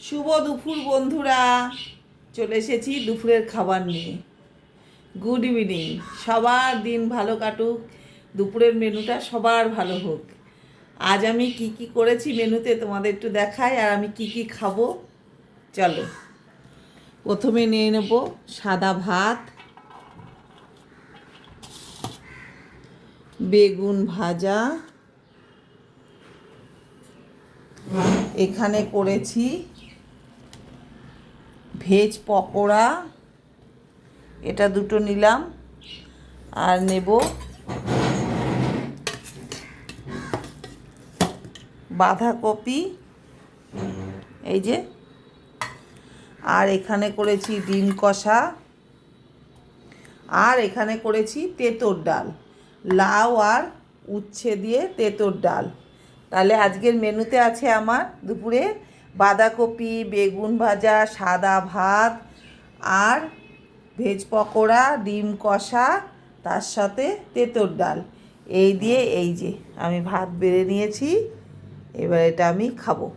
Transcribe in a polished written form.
শুভ দুপুর বন্ধুরা, চলে এসেছি দুপুরের খাবার নিয়ে। গুড ইভিনিং, সবার দিন ভালো কাটুক, দুপুরের মেনুটা সবার ভালো হোক। আজ আমি কি কি করেছি মেনুতে তোমাদের একটু দেখাই, আর আমি কি কি খাবো চলো। প্রথমে নিয়ে নেব সাদা ভাত, বেগুন ভাজা, এখানে করেছি ভেজ পকোড়া, এটা দুটো নিলাম। আর নেব বাঁধাকপি, এই যে। আর এখানে করেছি ডিম কষা, আর এখানে করেছি তেঁতুর ডাল, লাউ আর উচ্ছে দিয়ে তেঁতুর ডাল। তাহলে আজকের মেনুতে আছে আমার দুপুরে বাঁধাকপি, বেগুন ভাজা, সাদা ভাত, আর ভেজ পকোড়া, ডিম কষা, তার সাথে তেঁতুর ডাল। এই দিয়ে এই যে আমি ভাত বেড়ে নিয়েছি, এবার এটা আমি খাবো।